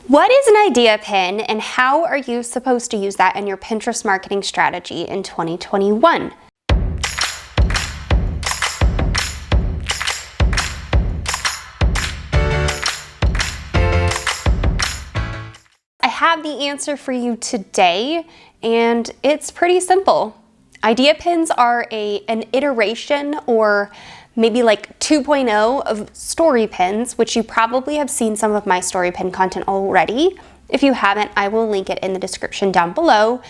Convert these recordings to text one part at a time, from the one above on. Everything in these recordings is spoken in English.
What is an idea pin and how are you supposed to use that in your Pinterest marketing strategy in 2021? I have the answer for you today, and it's pretty simple. Idea pins are an iteration, or maybe like 2.0 of story pins, which you probably have seen some of my story pin content already. If you haven't, I will link it in the description down below.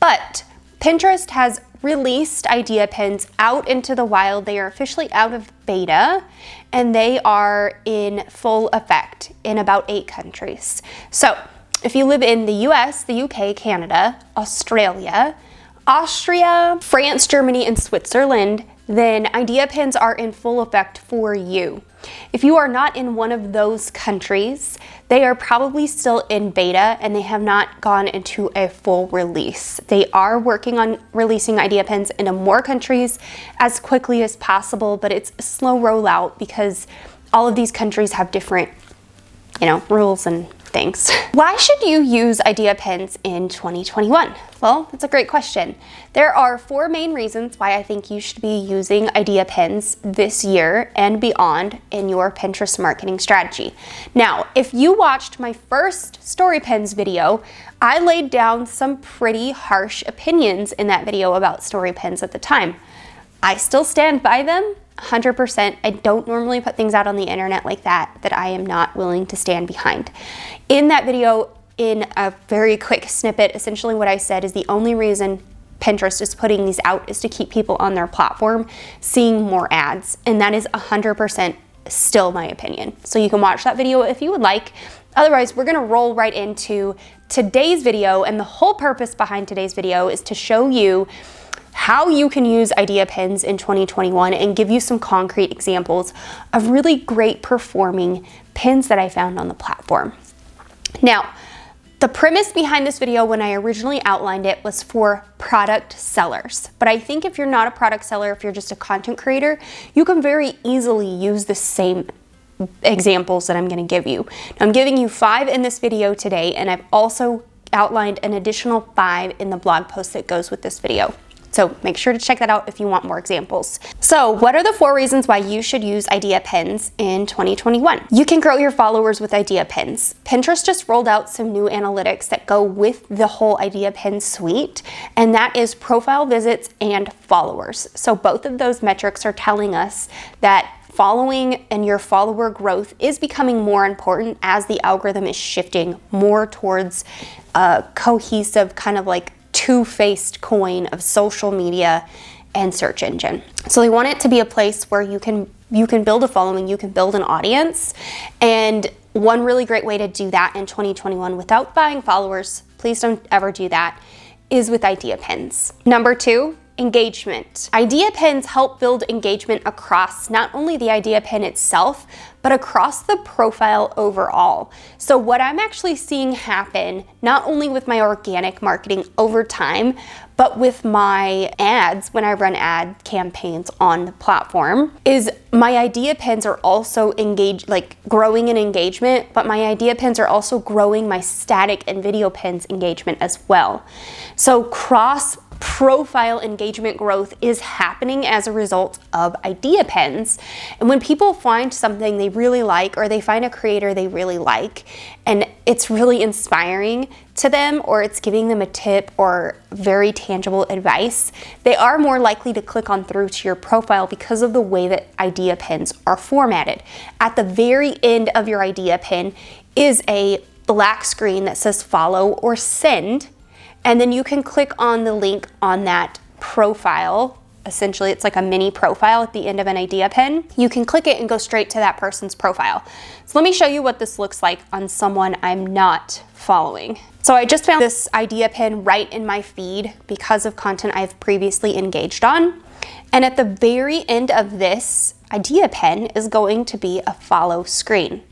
But Pinterest has released idea pins out into the wild. They are officially out of beta, and they are in full effect in about 8 countries. So if you live in the US, the UK, Canada, Australia, Austria, France, Germany, and Switzerland, then idea pins are in full effect for you. If you are not in one of those countries, they are probably still in beta and they have not gone into a full release. They are working on releasing idea pins into more countries as quickly as possible, but it's a slow rollout because all of these countries have different, rules and things. Why should you use idea pins in 2021? Well, that's a great question. There are 4 main reasons why I think you should be using idea pins this year and beyond in your Pinterest marketing strategy. Now, if you watched my first story pins video, I laid down some pretty harsh opinions in that video about story pins at the time. I still stand by them 100%. I don't normally put things out on the internet like that I am not willing to stand behind. In that video, in a very quick snippet, essentially what I said is the only reason Pinterest is putting these out is to keep people on their platform seeing more ads, and that is 100% still my opinion. So you can watch that video if you would like. Otherwise, we're gonna roll right into today's video, and the whole purpose behind today's video is to show you how you can use idea pins in 2021 and give you some concrete examples of really great performing pins that I found on the platform. Now, the premise behind this video when I originally outlined it was for product sellers. But I think if you're not a product seller, if you're just a content creator, you can very easily use the same examples that I'm gonna give you. Now, I'm giving you 5 in this video today, and I've also outlined an additional 5 in the blog post that goes with this video. So make sure to check that out if you want more examples. So what are the 4 reasons why you should use idea pins in 2021? You can grow your followers with idea pins. Pinterest just rolled out some new analytics that go with the whole idea pin suite, and that is profile visits and followers. So both of those metrics are telling us that following and your follower growth is becoming more important as the algorithm is shifting more towards a cohesive kind of like two-faced coin of social media and search engine. So they want it to be a place where you can build a following, you can build an audience. And one really great way to do that in 2021 without buying followers, please don't ever do that, is with idea pins. Number 2, engagement. Idea pins help build engagement across not only the idea pin itself, but across the profile overall. So what I'm actually seeing happen, not only with my organic marketing over time, but with my ads, when I run ad campaigns on the platform, is my idea pins are also growing in engagement, but my idea pins are also growing my static and video pins engagement as well. So cross profile engagement growth is happening as a result of idea pins. And when people find something they really like, or they find a creator they really like, and it's really inspiring to them, or it's giving them a tip or very tangible advice, they are more likely to click on through to your profile because of the way that idea pins are formatted. At the very end of your idea pin is a black screen that says follow or send. And then you can click on the link on that profile. Essentially, it's like a mini profile at the end of an idea pin. You can click it and go straight to that person's profile. So let me show you what this looks like on someone I'm not following. So I just found this idea pin right in my feed because of content I've previously engaged on. And at the very end of this idea pin is going to be a follow screen.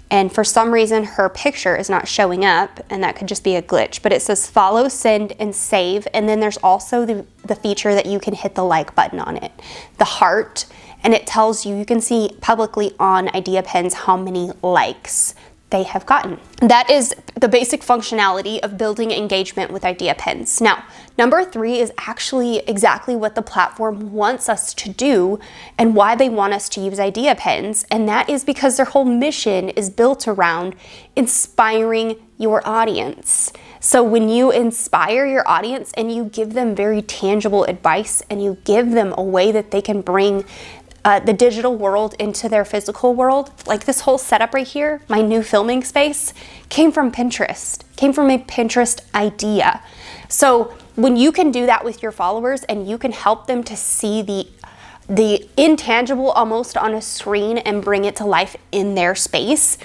And for some reason, her picture is not showing up, and that could just be a glitch, but it says follow, send, and save. And then there's also the feature that you can hit the like button on it, the heart, and it tells you, you can see publicly on idea pins how many likes they have gotten. That is the basic functionality of building engagement with idea pins. Now, number 3 is actually exactly what the platform wants us to do and why they want us to use idea pins. And that is because their whole mission is built around inspiring your audience. So when you inspire your audience and you give them very tangible advice and you give them a way that they can bring the digital world into their physical world, like this whole setup right here, my new filming space, came from Pinterest, came from a Pinterest idea. So when you can do that with your followers and you can help them to see the intangible almost on a screen and bring it to life in their space,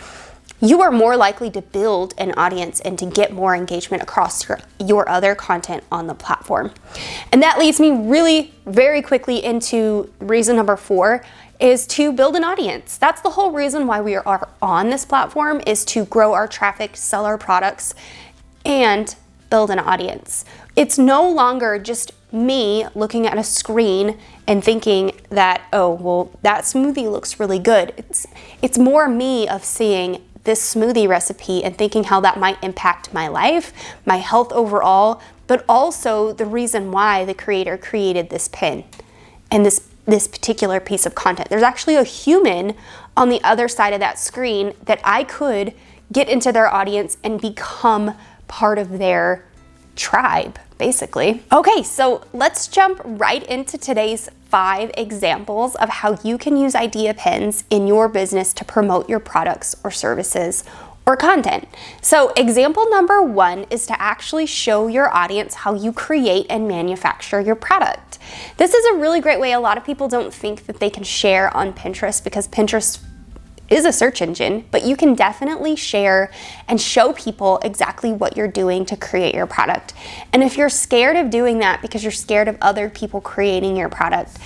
you are more likely to build an audience and to get more engagement across your other content on the platform. And that leads me really very quickly into reason number 4 is to build an audience. That's the whole reason why we are on this platform, is to grow our traffic, sell our products, and build an audience. It's no longer just me looking at a screen and thinking that, oh, well, that smoothie looks really good. It's more me of seeing this smoothie recipe and thinking how that might impact my life, my health overall, but also the reason why the creator created this pin and this particular piece of content. There's actually a human on the other side of that screen that I could get into their audience and become part of their tribe, basically. Okay, so let's jump right into today's 5 examples of how you can use idea pins in your business to promote your products or services or content. So example number 1 is to actually show your audience how you create and manufacture your product. This is a really great way. A lot of people don't think that they can share on Pinterest because Pinterest is a search engine, but you can definitely share and show people exactly what you're doing to create your product. And if you're scared of doing that because you're scared of other people creating your product,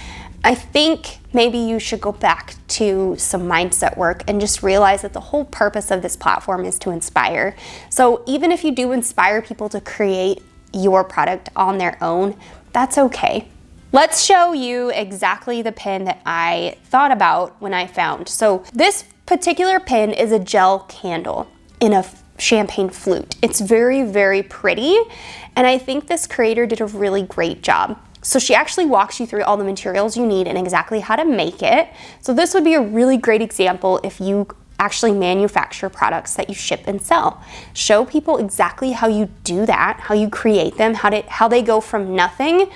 I think maybe you should go back to some mindset work and just realize that the whole purpose of this platform is to inspire. So even if you do inspire people to create your product on their own, that's okay. Let's show you exactly the pin that I thought about when I found. So this particular pin is a gel candle in a champagne flute. It's very, very pretty, and I think this creator did a really great job. So she actually walks you through all the materials you need and exactly how to make it. So this would be a really great example if you actually manufacture products that you ship and sell. Show people exactly how you do that, how you create them, how they go from nothing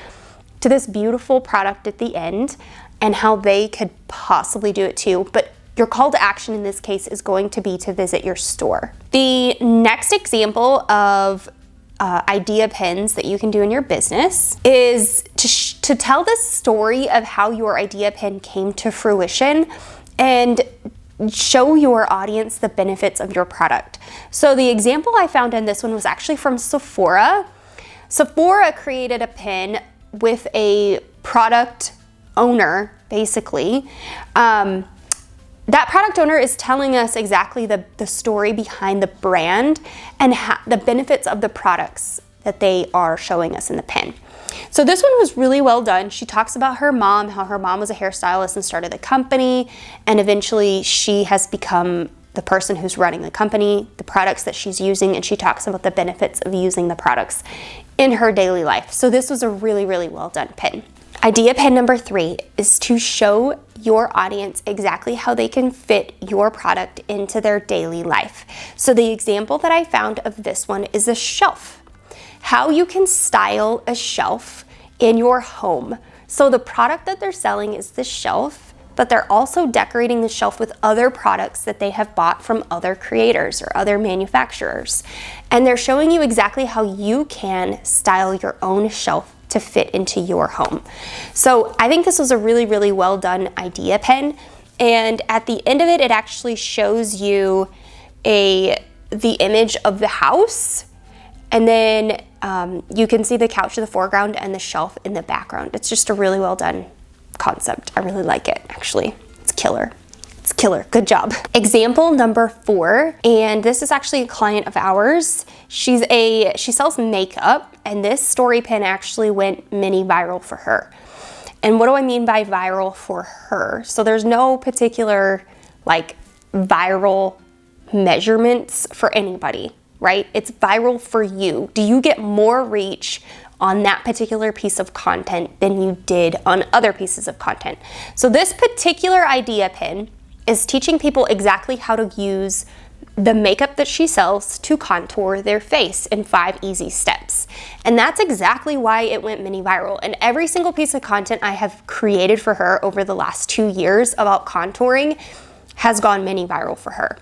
to this beautiful product at the end, and how they could possibly do it too. But your call to action in this case is going to be to visit your store. The next example of idea pins that you can do in your business is to tell the story of how your idea pin came to fruition and show your audience the benefits of your product. So the example I found in this one was actually from Sephora. Sephora created a pin with a product owner, basically. That product owner is telling us exactly the story behind the brand and the benefits of the products that they are showing us in the pin. So this one was really well done. She talks about her mom, how her mom was a hairstylist and started the company, and eventually she has become the person who's running the company, the products that she's using, and she talks about the benefits of using the products in her daily life. So this was a really, really well done pin. Idea pin number 3 is to show your audience exactly how they can fit your product into their daily life. So the example that I found of this one is a shelf. How you can style a shelf in your home. So the product that they're selling is the shelf, but they're also decorating the shelf with other products that they have bought from other creators or other manufacturers. And they're showing you exactly how you can style your own shelf to fit into your home. So I think this was a really, really well done idea pin. And at the end of it, it actually shows you the image of the house. And then you can see the couch in the foreground and the shelf in the background. It's just a really well done concept. I really like it, actually. It's killer. It's killer. Good job. Example number 4, and this is actually a client of ours. She sells makeup, and this story pin actually went mini viral for her. And what do I mean by viral for her? So there's no particular like viral measurements for anybody, right? It's viral for you. Do you get more reach on that particular piece of content than you did on other pieces of content? So this particular idea pin is teaching people exactly how to use the makeup that she sells to contour their face in 5 easy steps. And that's exactly why it went mini viral. And every single piece of content I have created for her over the last 2 years about contouring has gone mini viral for her.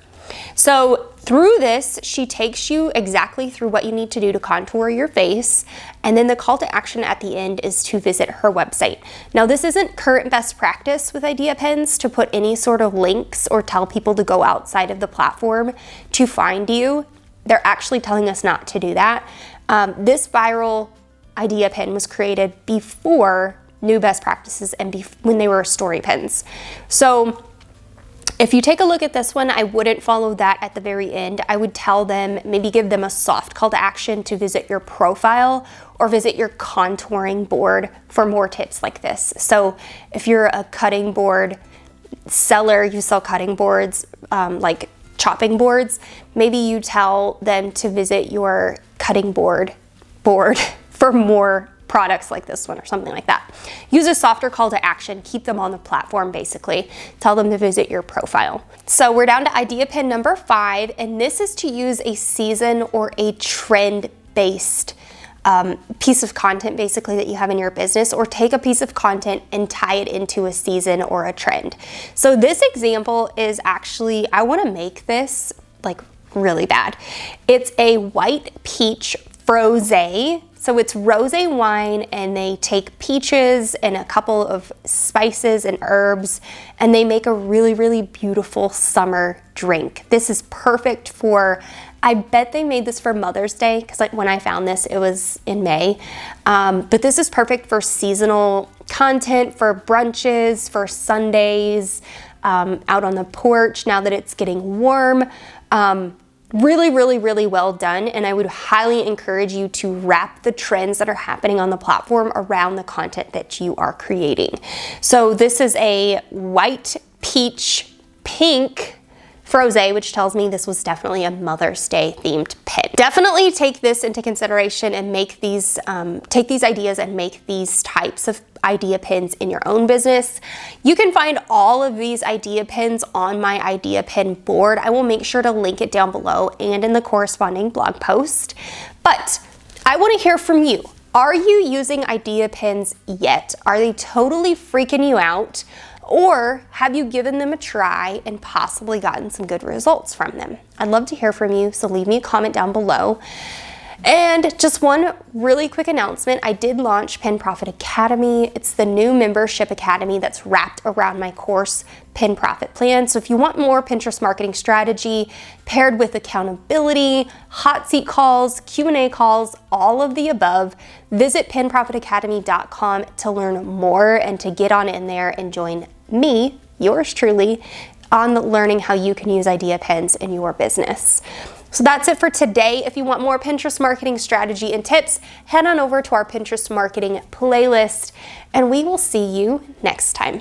So through this, she takes you exactly through what you need to do to contour your face. And then the call to action at the end is to visit her website. Now, this isn't current best practice with idea pins to put any sort of links or tell people to go outside of the platform to find you. They're actually telling us not to do that. This viral idea pin was created before new best practices and when they were story pins. So if you take a look at this one, I wouldn't follow that at the very end. I would tell them, maybe give them a soft call to action to visit your profile or visit your contouring board for more tips like this. So if you're a cutting board seller, you sell cutting boards, like chopping boards, maybe you tell them to visit your cutting board for more products like this one or something like that. Use a softer call to action, keep them on the platform basically. Tell them to visit your profile. So we're down to idea pin number 5, and this is to use a season or a trend-based piece of content basically that you have in your business, or take a piece of content and tie it into a season or a trend. So this example is actually, I want to make this like really bad. It's a white peach frosé. So it's rosé wine, and they take peaches and a couple of spices and herbs, and they make a really, really beautiful summer drink. This is perfect for, I bet they made this for Mother's Day, because like when I found this, it was in May. But this is perfect for seasonal content, for brunches, for Sundays, out on the porch now that it's getting warm. Really, really, really well done, and I would highly encourage you to wrap the trends that are happening on the platform around the content that you are creating. So this is a white peach pink frosé, which tells me this was definitely a Mother's Day themed pin. Definitely take this into consideration and make these, take these ideas and make these types of idea pins in your own business. You can find all of these idea pins on my idea pin board. I will make sure to link it down below and in the corresponding blog post. But I want to hear from you. Are you using idea pins yet? Are they totally freaking you out? Or have you given them a try and possibly gotten some good results from them? I'd love to hear from you, so leave me a comment down below. And just one really quick announcement, I did launch Pin Profit Academy. It's the new membership academy that's wrapped around my course, Pin Profit Plan. So if you want more Pinterest marketing strategy paired with accountability, hot seat calls, Q&A calls, all of the above, visit pinprofitacademy.com to learn more and to get on in there and join me, yours truly, on learning how you can use idea pins in your business. So that's it for today. If you want more Pinterest marketing strategy and tips, head on over to our Pinterest marketing playlist, and we will see you next time.